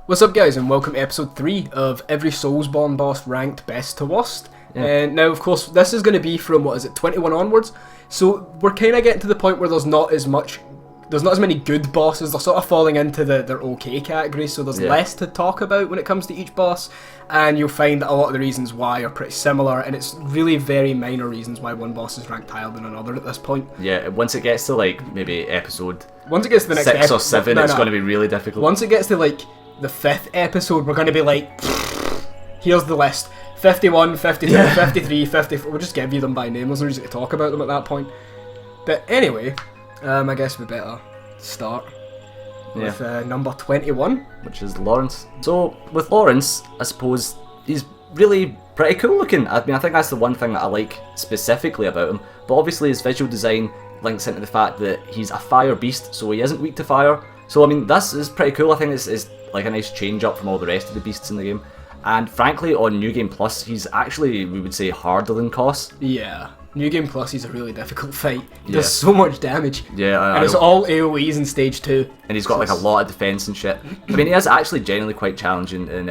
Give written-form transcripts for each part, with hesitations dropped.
What's up guys, and welcome to episode 3 of every Soulsborne boss ranked best to worst. And now of course this is going to be from, 21 onwards, so we're kind of getting to the point where there's not as many good bosses. They're sort of falling into their okay category, so there's less to talk about when it comes to each boss, and you'll find that a lot of the reasons why are pretty similar, and it's really very minor reasons why one boss is ranked higher than another at this point. Yeah, once it gets to like maybe episode once it gets to the next 6 or 7, it's going to be really difficult. Once it gets to like the 5th episode, we're going to be like, here's the list: 51, 52, 53, 54. We'll just give you them by name. There's no reason to talk about them at that point. But anyway, I guess we better start with number 21, which is Lawrence. So with Lawrence, I suppose he's really pretty cool looking. I mean, I think that's the one thing that I like specifically about him. But obviously his visual design links into the fact that he's a fire beast, so he isn't weak to fire. So I mean, this is pretty cool. I think it's like a nice change up from all the rest of the beasts in the game. And frankly, on New Game Plus, he's actually, we would say, harder than Koss. Yeah. New Game Plus, he's a really difficult fight. He does so much damage. Yeah, and it's all AoEs in stage 2. And he's got like a lot of defense and shit. I mean, he is actually genuinely quite challenging in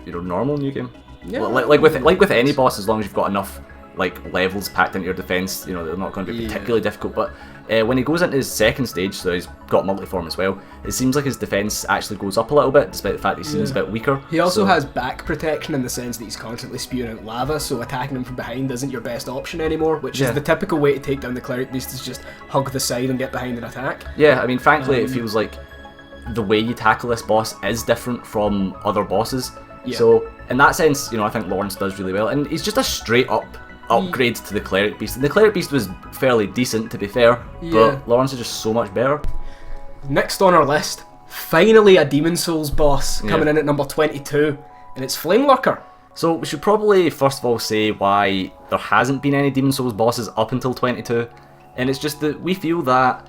normal New Game. Yeah. Like with any boss, as long as you've got enough like levels packed into your defense, they're not going to be particularly difficult. But when he goes into his second stage, so he's got multiform as well, it seems like his defense actually goes up a little bit, despite the fact that he seems a bit weaker. He also has back protection in the sense that he's constantly spewing out lava, so attacking him from behind isn't your best option anymore, which is the typical way to take down the Cleric Beast, is just hug the side and get behind and attack. Yeah, I mean, frankly, it feels like the way you tackle this boss is different from other bosses. Yeah. So in that sense, I think Lawrence does really well, and he's just a straight up upgrade to the Cleric Beast. And the Cleric Beast was fairly decent, to be fair, but Lawrence is just so much better. Next on our list, finally a Demon Souls boss coming in at number 22, and it's Flame Lurker. So we should probably first of all say why there hasn't been any Demon Souls bosses up until 22, and it's just that we feel that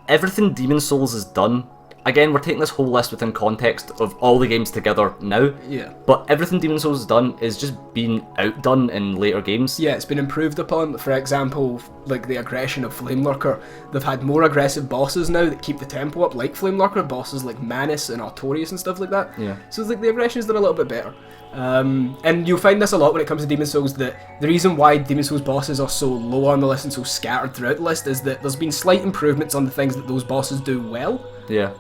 everything Demon Souls has done, again, we're taking this whole list within context of all the games together now. Yeah. But everything Demon Souls has done is just been outdone in later games. Yeah, it's been improved upon. For example, like the aggression of Flame Lurker. They've had more aggressive bosses now that keep the tempo up, like Flame Lurker, bosses like Manus and Artorias and stuff like that. Yeah. So it's like the aggression's done a little bit better. And you'll find this a lot when it comes to Demon Souls, that the reason why Demon Souls bosses are so low on the list and so scattered throughout the list is that there's been slight improvements on the things that those bosses do well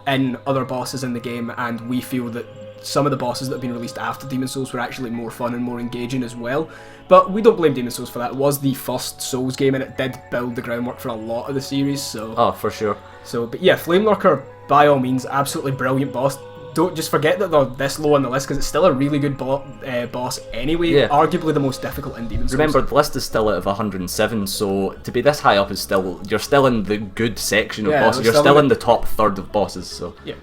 in other bosses in the game, and we feel that some of the bosses that have been released after Demon Souls were actually more fun and more engaging as well. But we don't blame Demon Souls for that. It was the first Souls game, and it did build the groundwork for a lot of the series. So for sure. But yeah, Flame Lurker, by all means, absolutely brilliant boss. Don't just forget that they're this low on the list, because it's still a really good boss anyway. Yeah. Arguably the most difficult in Demon Souls. Remember, the list is still out of 107, so to be this high up is you're still in the good section of bosses. You're still in the top third of bosses. So yeah.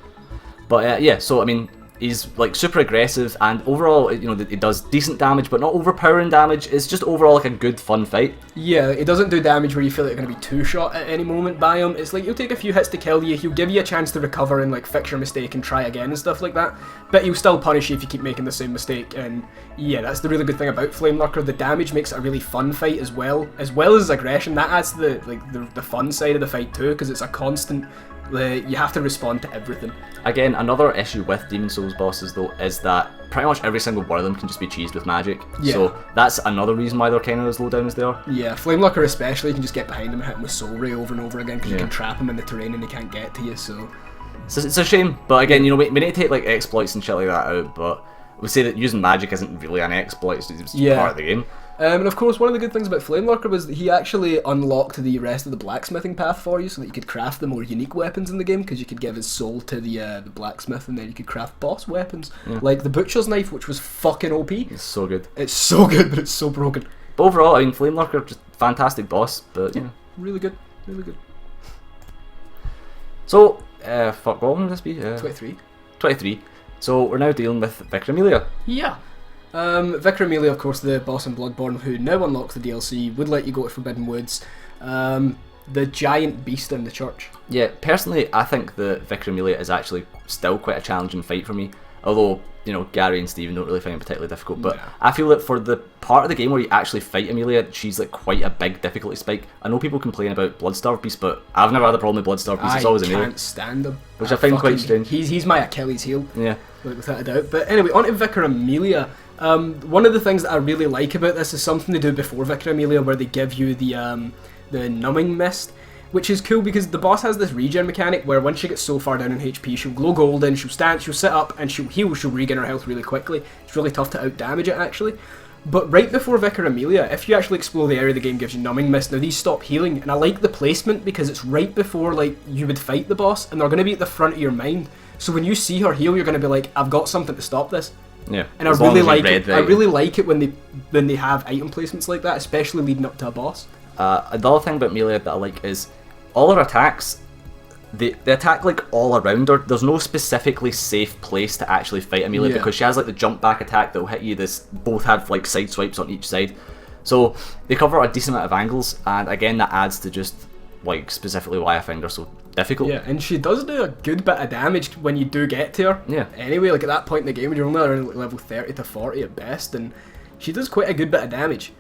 But so I mean, he's like super aggressive, and overall, he does decent damage, but not overpowering damage. It's just overall like a good, fun fight. Yeah, it doesn't do damage where you feel like you're going to be two-shot at any moment by him. It's like he'll take a few hits to kill you, he'll give you a chance to recover and like fix your mistake and try again and stuff like that, but he'll still punish you if you keep making the same mistake. And yeah, that's the really good thing about Flame Lurker. The damage makes it a really fun fight as well as aggression. That adds to the fun side of the fight too, because it's a constant. You have to respond to everything. Again, another issue with Demon Souls bosses though is that pretty much every single one of them can just be cheesed with magic. Yeah. So that's another reason why they're kind of as low down as they are. Yeah, Flame Lurker especially, you can just get behind him and hit him with Soul Ray over and over again, because you can trap him in the terrain and he can't get to you. So it's a shame, but again, we need to take like exploits and shit like that out. But we say that using magic isn't really an exploit; it's just part of the game. And of course, one of the good things about Flame Lurker was that he actually unlocked the rest of the blacksmithing path for you, so that you could craft the more unique weapons in the game, because you could give his soul to the blacksmith, and then you could craft boss weapons, like the butcher's knife, which was fucking OP. It's so good. It's so good, but it's so broken. But overall, I mean, Flame Lurker, just fantastic boss, but really good, really good. So, what would this be? 23. 23. So we're now dealing with Vicar Amelia. Yeah. Vicar Amelia, of course, the boss in Bloodborne, who now unlocks the DLC, would let you go to Forbidden Woods. The giant beast in the church. Yeah, personally, I think that Vicar Amelia is actually still quite a challenging fight for me. Although, you know, Gary and Steven don't really find it particularly difficult, but I feel that for the part of the game where you actually fight Amelia, she's like quite a big difficulty spike. I know people complain about Bloodstarved Beast, but I've never had a problem with Bloodstarved Beast. It's always Amelia. I can't stand him. Which I find quite strange. He's my Achilles heel. Yeah. Without a doubt. But anyway, on to Vicar Amelia. One of the things that I really like about this is something they do before Vicar Amelia, where they give you the numbing mist, which is cool because the boss has this regen mechanic where once she gets so far down in HP, she'll glow golden, she'll stand, she'll sit up, and she'll heal, she'll regain her health really quickly. It's really tough to out-damage it, actually. But right before Vicar Amelia, if you actually explore the area, the game gives you numbing mist. Now these stop healing, and I like the placement because it's right before like you would fight the boss, and they're going to be at the front of your mind. So when you see her heal, you're going to be like, I've got something to stop this. Yeah, and I really like it. I really like it when they have item placements like that, especially leading up to a boss. Another thing about Amelia that I like is all her attacks. They attack like all around her. There's no specifically safe place to actually fight Amelia because she has like the jump back attack that will hit you. Both have like side swipes on each side, so they cover a decent amount of angles. And again, that adds to just like specifically why I find her so difficult. Yeah, and she does do a good bit of damage when you do get to her. Yeah. Anyway, like at that point in the game, you're only around like level 30 to 40 at best, and she does quite a good bit of damage.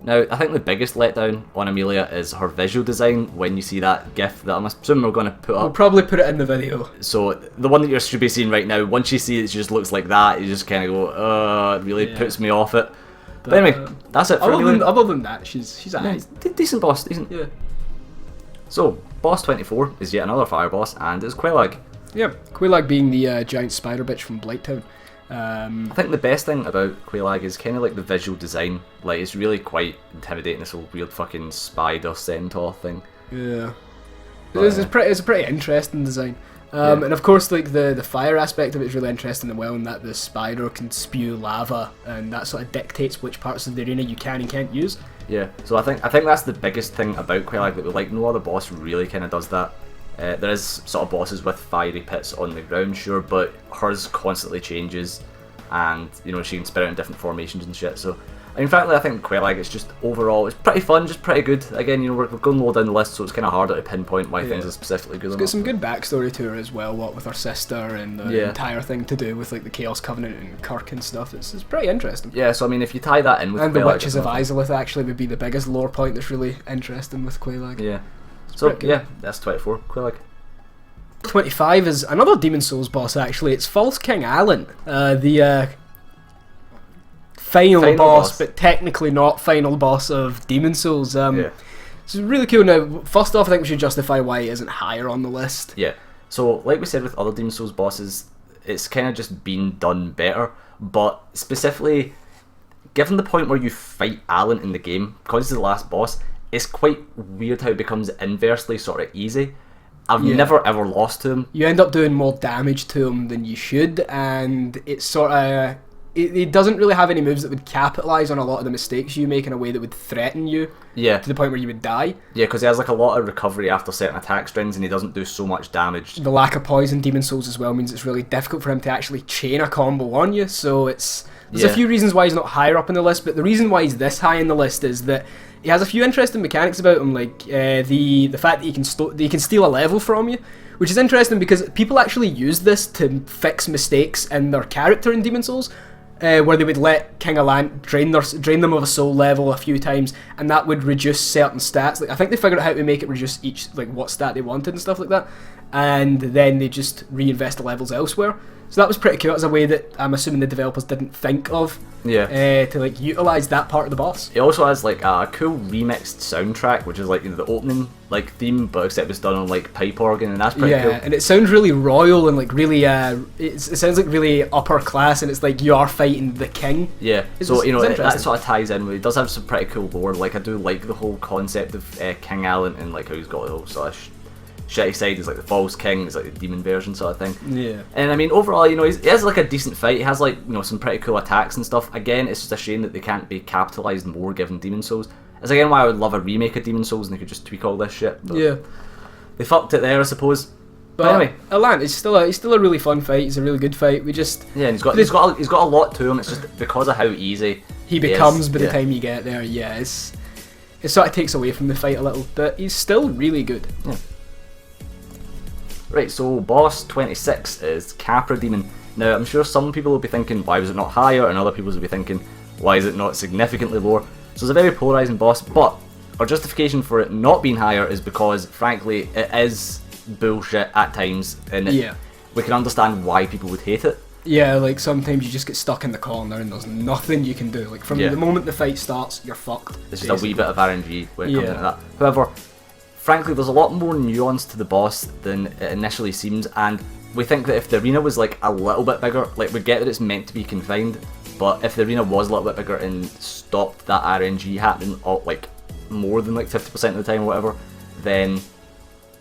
Now, I think the biggest letdown on Amelia is her visual design when you see that GIF that I'm assuming we're going to put up. We'll probably put it in the video. So, the one that you should be seeing right now, once you see it, she just looks like that, you just kind of go, it really puts me off it. But anyway, that's it for Amelia. Other than that, she's a decent boss, decent. Yeah. So, boss 24 is yet another fire boss, and it's Quelaag. Yeah, Quelaag being the giant spider bitch from Blighttown. I think the best thing about Quelaag is kind of like the visual design. Like, it's really quite intimidating, this whole weird fucking spider centaur thing. Yeah. It's a pretty interesting design. And of course, like the fire aspect of it is really interesting as well, in that the spider can spew lava, and that sort of dictates which parts of the arena you can and can't use. Yeah, so I think that's the biggest thing about Quelaag, that like no other boss really kind of does that. There is sort of bosses with fiery pits on the ground, sure, but hers constantly changes, and you know she can spit out in different formations and shit. So, in fact, I think Quelaag is just overall it's pretty fun, just pretty good. Again, you know we're going low down the list, so it's kind of harder to pinpoint why things are specifically good. It's got some good backstory to her as well, what with her sister and the entire thing to do with like the Chaos Covenant and Kirk and stuff. It's pretty interesting. Yeah, so I mean, if you tie that in with and Quelaag, the Witches of Izalith actually would be the biggest lore point that's really interesting with Quelaag. Yeah. So yeah, that's 24 Quelaag. 25 is another Demon Souls boss actually. It's False King Allant, the final boss, but technically not final boss of Demon Souls. It's really cool. Now, first off, I think we should justify why it isn't higher on the list. Yeah. So, like we said with other Demon Souls bosses, it's kind of just been done better. But specifically, given the point where you fight Allant in the game, because he's the last boss, it's quite weird how it becomes inversely sort of easy. I've never ever lost to him. You end up doing more damage to him than you should, and it's sort of... It doesn't really have any moves that would capitalise on a lot of the mistakes you make in a way that would threaten you to the point where you would die. Yeah, because he has like a lot of recovery after certain attack strings, and he doesn't do so much damage. The lack of poison in Demon Souls as well means it's really difficult for him to actually chain a combo on you, so there's a few reasons why he's not higher up in the list, but the reason why he's this high in the list is that he has a few interesting mechanics about him, like the fact that he can steal a level from you, which is interesting because people actually use this to fix mistakes in their character in Demon Souls, where they would let King Allant drain them of a soul level a few times, and that would reduce certain stats. Like I think they figured out how to make it reduce each what stat they wanted and stuff like that, and then they just reinvest the levels elsewhere. So that was pretty cool. It was a way that I'm assuming the developers didn't think of to utilise that part of the boss. It also has like a cool remixed soundtrack, which is like the opening theme, but except it's done on like pipe organ, and that's pretty cool. Yeah, and it sounds really royal and like really it sounds like really upper class, and it's like you are fighting the king. Yeah, so you know that sort of ties in with it. Does have some pretty cool lore. Like I do like the whole concept of King Allant and like how he's got the whole sort of shitty side is like the false king, is like the demon version sort of thing. Yeah. And I mean overall, you know, he has like a decent fight. He has like, you know, some pretty cool attacks and stuff. Again, it's just a shame that they can't be capitalised more given Demon Souls. That's again why I would love a remake of Demon Souls and they could just tweak all this shit. But they fucked it there, I suppose. But anyway, Allant is still a really fun fight. It's a really good fight. We just and he's got a lot to him. It's just because of how easy he becomes by the time you get there. Yeah, it sort of takes away from the fight a little, but he's still really good. Yeah. Right, so boss 26 is Capra Demon. Now, I'm sure some people will be thinking, why was it not higher? And other people will be thinking, why is it not significantly lower? So it's a very polarising boss, but our justification for it not being higher is because, frankly, it is bullshit at times, and we can understand why people would hate it. Yeah, like sometimes you just get stuck in the corner and there's nothing you can do. Like from the moment the fight starts, you're fucked. It's just a wee bit of RNG when it comes into that. However, frankly, there's a lot more nuance to the boss than it initially seems, and we think that if the arena was like a little bit bigger, like we get that it's meant to be confined, but if the arena was a little bit bigger and stopped that RNG happening, like more than like 50% of the time or whatever, then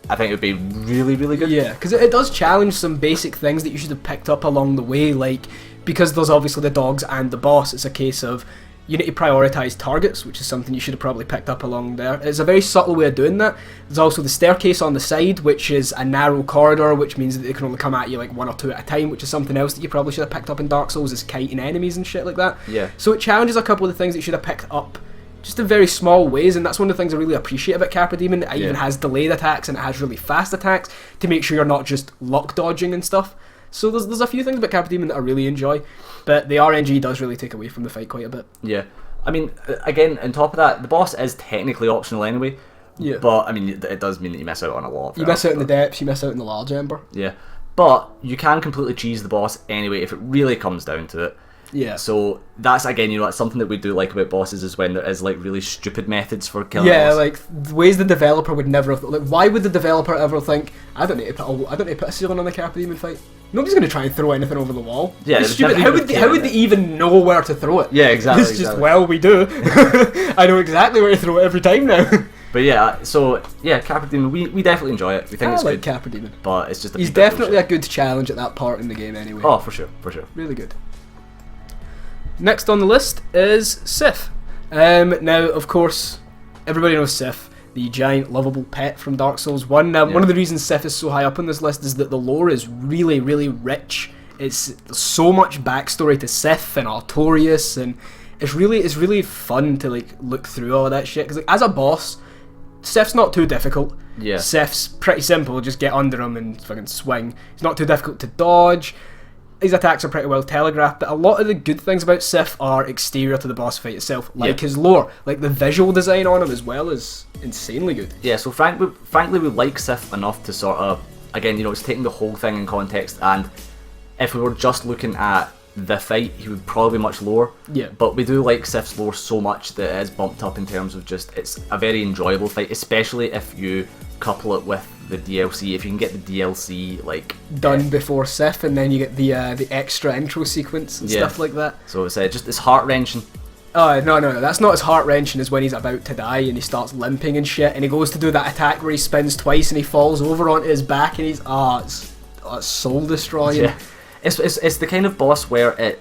I think it would be really, really good. Yeah, because it does challenge some basic things that you should have picked up along the way, like, because there's obviously the dogs and the boss, it's a case of you need to prioritise targets, which is something you should have probably picked up along there. It's a very subtle way of doing that. There's also the staircase on the side, which is a narrow corridor, which means that they can only come at you like 1 or 2 at a time, which is something else that you probably should have picked up in Dark Souls, is kiting enemies and shit like that. Yeah. So it challenges a couple of the things that you should have picked up just in very small ways, and that's one of the things I really appreciate about Capra Demon. It even has delayed attacks and it has really fast attacks to make sure you're not just luck dodging and stuff. So there's a few things about Capra Demon that I really enjoy, but the RNG does really take away from the fight quite a bit. Yeah. I mean, again, on top of that, the boss is technically optional anyway. Yeah. But, I mean, it does mean that you miss out on a lot of You miss out in the depths, you miss out in the large ember. Yeah. But you can completely cheese the boss anyway if it really comes down to it. Yeah. So that's, again, you know, that's something that we do like about bosses, is when there is like really stupid methods for killing Yeah, boss. like ways the developer would never have, like, why would the developer ever think, I don't need to put a ceiling on the Capra Demon fight? Nobody's going to try and throw anything over the wall. Yeah, it's stupid. How would they even know where to throw it? Yeah, exactly. It's just, well, we do. I know exactly where to throw it every time now. But yeah, so yeah, Capra Demon, we definitely enjoy it. We think it's good. Capra Demon. But it's just He's definitely a good challenge at that part in the game anyway. Oh, for sure, for sure. Really good. Next on the list is Seath. Now, of course, everybody knows Seath, the giant lovable pet from Dark Souls 1. Now, one of the reasons Seath is so high up on this list is that the lore is really, really rich. There's so much backstory to Seath and Artorias, and it's really fun to like look through all of that shit. Because like, as a boss, Seath's not too difficult. Yeah. Seath's pretty simple. Just get under him and fucking swing. He's not too difficult to dodge. His attacks are pretty well telegraphed, but a lot of the good things about Seath are exterior to the boss fight itself, like his lore. Like the visual design on him as well is insanely good. Yeah, so frankly we like Seath enough to sort of, again, you know, it's taking the whole thing in context, and if we were just looking at the fight, he would probably be much lower. Yeah. But we do like Seath's lore so much that it is bumped up in terms of just, it's a very enjoyable fight, especially if you couple it with the DLC. If you can get the DLC like done before Seath, and then you get the extra intro sequence and stuff like that. So it's heart wrenching. Oh no, that's not as heart wrenching as when he's about to die and he starts limping and shit, and he goes to do that attack where he spins twice and he falls over onto his back and he's it's soul destroying. Yeah. It's the kind of boss where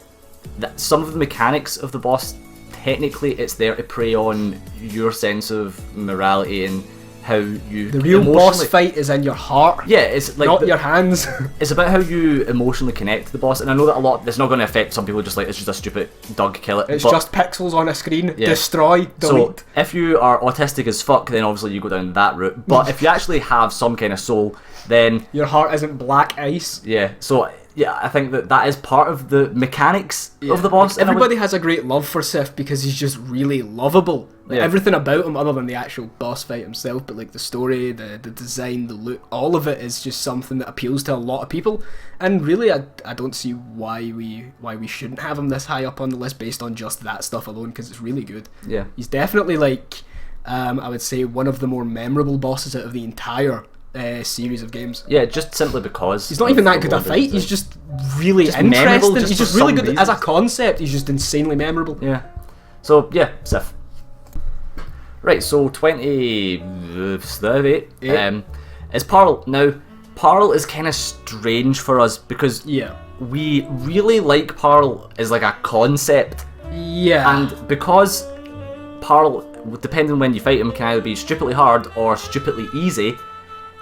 some of the mechanics of the boss, technically it's there to prey on your sense of morality and how you... The real boss fight is in your heart. Yeah, it's like... Not your hands. It's about how you emotionally connect to the boss, and I know that it's not going to affect some people, just like, it's just a stupid Doug, kill it. It's just pixels on a screen, destroy, delete. So, if you are autistic as fuck, then obviously you go down that route, but if you actually have some kind of soul, then... Your heart isn't black ice. Yeah, so... Yeah, I think that is part of the mechanics of the boss. Like, everybody has a great love for Seath because he's just really lovable. Like, everything about him, other than the actual boss fight himself, but like the story, the design, the look, all of it is just something that appeals to a lot of people. And really, I don't see why we shouldn't have him this high up on the list based on just that stuff alone, because it's really good. Yeah, he's definitely like, I would say, one of the more memorable bosses out of the entire series of games. Yeah, just simply because he's not even that good at fight. He's just really interesting. He's just really good as a concept. He's just insanely memorable. Yeah. So yeah, Seath. Right. So 28 is Paarl. Now, Paarl is kind of strange for us because we really like Paarl as like a concept. Yeah. And because Paarl, depending on when you fight him, can either be stupidly hard or stupidly easy.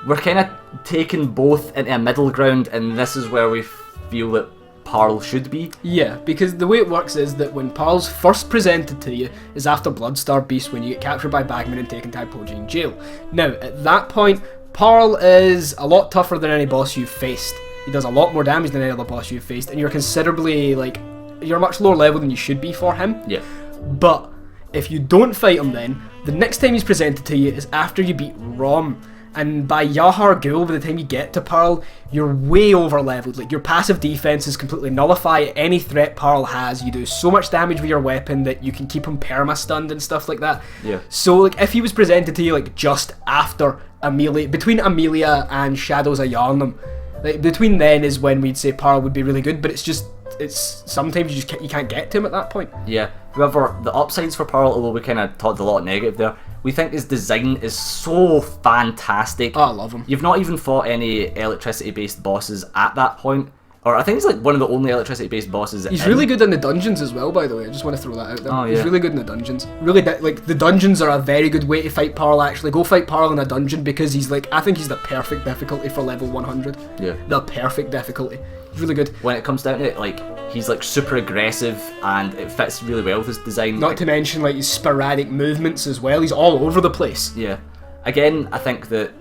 We're kind of taking both into a middle ground, and this is where we feel that Paarl should be. Yeah, because the way it works is that when Paarl's first presented to you is after Darkbeast, when you get captured by Bagman and taken to Hypogean in jail. Now, at that point, Paarl is a lot tougher than any boss you've faced. he does a lot more damage than any other boss you've faced, and you're considerably, like, you're much lower level than you should be for him. Yeah. But if you don't fight him then, the next time he's presented to you is after you beat Rom. And by Yahar Ghul, by the time you get to Paarl, you're way over leveled. Like, your passive defenses completely nullify any threat Paarl has. You do so much damage with your weapon that you can keep him perma-stunned and stuff like that. Yeah. So, like, if he was presented to you, like, just after Amelia, between Amelia and Shadows of Yharnam, like, between then is when we'd say Paarl would be really good, but it's sometimes you can't get to him at that point. Yeah. However, the upsides for Paarl, although we kind of talked a lot of negative there, we think his design is so fantastic. Oh, I love him. You've not even fought any electricity-based bosses at that point. Or I think he's like one of the only electricity-based bosses. He's really good in the dungeons as well, by the way. I just want to throw that out there. Oh, yeah. He's really good in the dungeons. Really, like, the dungeons are a very good way to fight Paarl, actually. Go fight Paarl in a dungeon, because he's like, I think he's the perfect difficulty for level 100. Yeah. The perfect difficulty. He's really good. When it comes down to it, like, he's like super aggressive and it fits really well with his design. Not to mention, like, his sporadic movements as well. He's all over the place. Yeah. Again, I think that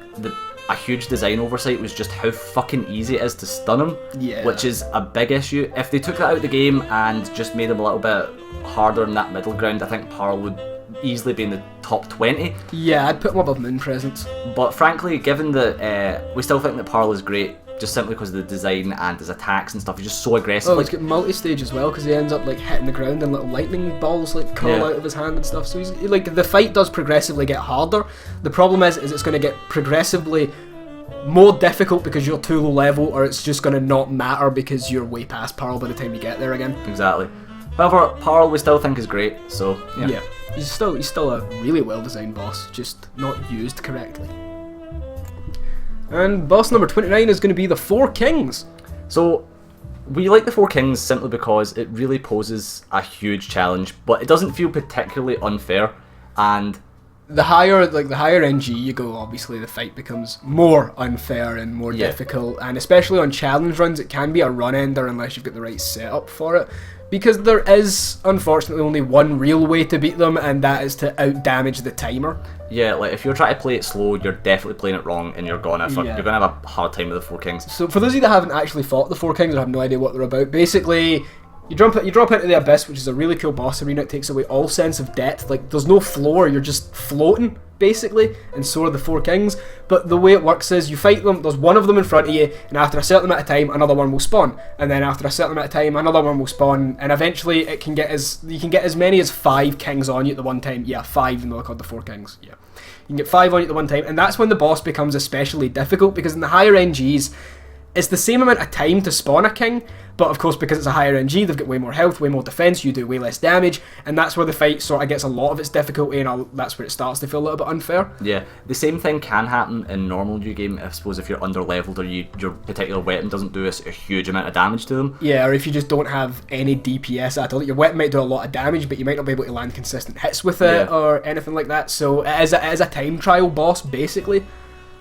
a huge design oversight was just how fucking easy it is to stun him. Yeah. Which is a big issue. If they took that out of the game and just made him a little bit harder in that middle ground, I think Paarl would easily be in the top 20. Yeah, I'd put him above Moon Presence. But frankly, given that we still think that Paarl is great, just simply because of the design and his attacks and stuff, he's just so aggressive. Oh, he's got multi-stage as well, because he ends up like hitting the ground and little lightning balls like curl out of his hand and stuff. So he's like, the fight does progressively get harder. The problem is it's going to get progressively more difficult because you're too low level, or it's just going to not matter because you're way past Paarl by the time you get there again. Exactly. However, Paarl we still think is great, so yeah. He's still a really well designed boss, just not used correctly. And boss number 29 is going to be the Four Kings. So we like the Four Kings simply because it really poses a huge challenge, but it doesn't feel particularly unfair. And the higher NG you go, obviously the fight becomes more unfair and more difficult, and especially on challenge runs it can be a run ender unless you've got the right setup for it, because there is unfortunately only one real way to beat them, and that is to out damage the timer. Yeah, like if you're trying to play it slow, you're definitely playing it wrong, and you're gonna have a hard time with the Four Kings. So for those of you that haven't actually fought the Four Kings or have no idea what they're about, basically you drop into the Abyss, which is a really cool boss arena. It takes away all sense of depth. Like, there's no floor, you're just floating, basically, and so are the Four Kings. But the way it works is, you fight them, there's one of them in front of you, and after a certain amount of time, another one will spawn. And then after a certain amount of time, another one will spawn, and eventually you can get as many as 5 kings on you at the one time. Yeah, 5, even though they're called the Four Kings. Yeah. You can get 5 on you at the one time, and that's when the boss becomes especially difficult, because in the higher NGs, it's the same amount of time to spawn a king, but of course because it's a higher NG, they've got way more health, way more defense, you do way less damage, and that's where the fight sort of gets a lot of its difficulty, and that's where it starts to feel a little bit unfair. Yeah, the same thing can happen in normal new game, I suppose, if you're under leveled or your particular weapon doesn't do a huge amount of damage to them. Yeah, or if you just don't have any DPS at all. Your weapon might do a lot of damage, but you might not be able to land consistent hits with it or anything like that, so it is a time trial boss, basically.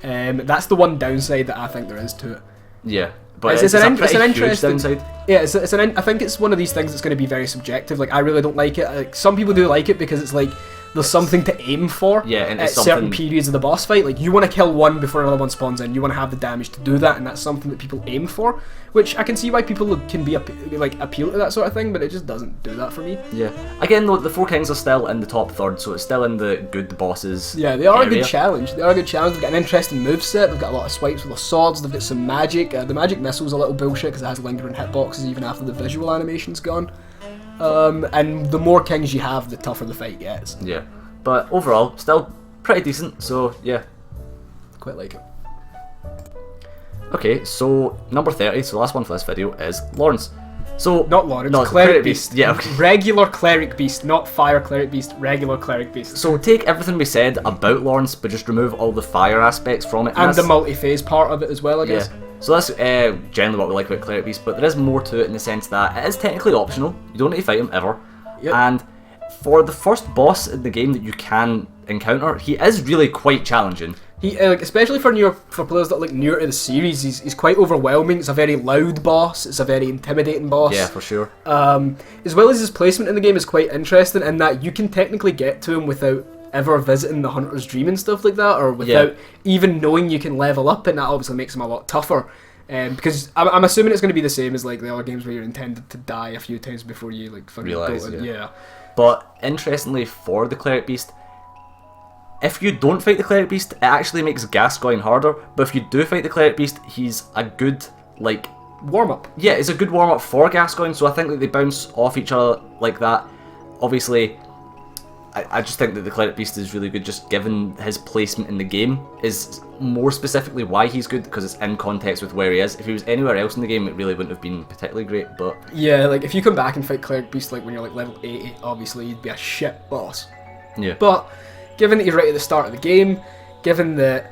That's the one downside that I think there is to it. Yeah. But it's an interesting downside. Yeah, I think it's one of these things that's going to be very subjective. Like, I really don't like it. Like, some people do like it because it's like there's something to aim for and at certain periods of the boss fight. Like, you want to kill one before another one spawns in. You want to have the damage to do that, and that's something that people aim for. Which I can see why people can be appeal to that sort of thing, but it just doesn't do that for me. Yeah. Again, though, the Four Kings are still in the top third, so it's still in the good bosses. Yeah, they are a good challenge. They've got an interesting moveset. They've got a lot of swipes with their swords. They've got some magic. The magic missile's a little bullshit because it has lingering hitboxes even after the visual animation's gone. And the more kings you have, the tougher the fight gets. Yeah. But overall, still pretty decent, so yeah. Quite like it. Okay, so number 30, so the last one for this video, is Lawrence. So not Lawrence, no, Cleric Beast. Yeah, okay. Regular Cleric Beast, not Fire Cleric Beast, regular Cleric Beast. So take everything we said about Lawrence, but just remove all the fire aspects from it. And the multi-phase part of it as well, I guess. Yeah. So that's generally what we like about Cleric Beast, but there is more to it in the sense that it is technically optional. You don't need to fight him ever. Yep. And for the first boss in the game that you can encounter, he is really quite challenging. He, especially for players that are newer to the series, he's quite overwhelming. It's a very loud boss. It's a very intimidating boss. Yeah, for sure. As well as his placement in the game is quite interesting in that you can technically get to him without ever visiting the Hunter's Dream and stuff like that, or without even knowing you can level up, and that obviously makes him a lot tougher. Because I'm assuming it's going to be the same as like the other games where you're intended to die a few times before you like fucking realise. yeah. But interestingly, for the Cleric Beast, if you don't fight the Cleric Beast, it actually makes Gascoigne harder. But if you do fight the Cleric Beast, he's a good like warm up. Yeah, it's a good warm up for Gascoigne. So I think that they bounce off each other like that. Obviously, I just think that the Cleric Beast is really good, just given his placement in the game is more specifically why he's good, because it's in context with where he is. If he was anywhere else in the game, it really wouldn't have been particularly great, but... Yeah, like, if you come back and fight Cleric Beast, like, when you're, like, level 80, obviously, you'd be a shit boss. Yeah. But, given that you're right at the start of the game, given that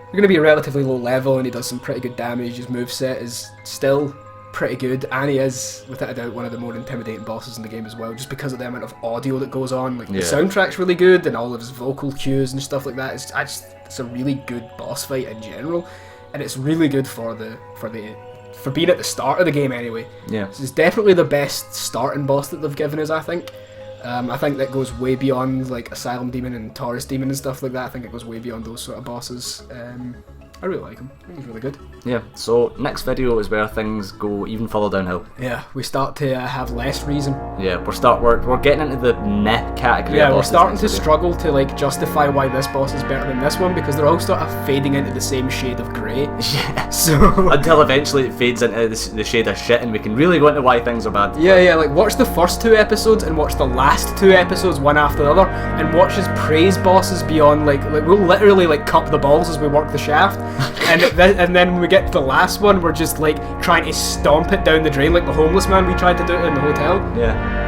you're going to be a relatively low level and he does some pretty good damage, his moveset is still pretty good, and he is, without a doubt, one of the more intimidating bosses in the game as well, just because of the amount of audio that goes on. Like, the soundtrack's really good, and all of his vocal cues and stuff like that. It's a really good boss fight in general, and it's really good for being at the start of the game anyway. Yeah. So it's definitely the best starting boss that they've given us, I think. I think that goes way beyond like Asylum Demon and Taurus Demon and stuff like that. I think it goes way beyond those sort of bosses. I really like him. I think he's really good. Yeah, so next video is where things go even further downhill. Yeah, we start to have less reason. Yeah, we're getting into the meh category. Yeah, we're starting to struggle to like justify why this boss is better than this one, because they're all sort of fading into the same shade of grey. Yeah. So until eventually it fades into the shade of shit, and we can really go into why things are bad. Yeah, like watch the first 2 episodes and watch the last 2 episodes one after the other, and watch his praise bosses beyond like we'll literally like cup the balls as we work the shaft. And then when we get to the last one, we're just like trying to stomp it down the drain like the homeless man we tried to do it in the hotel. Yeah.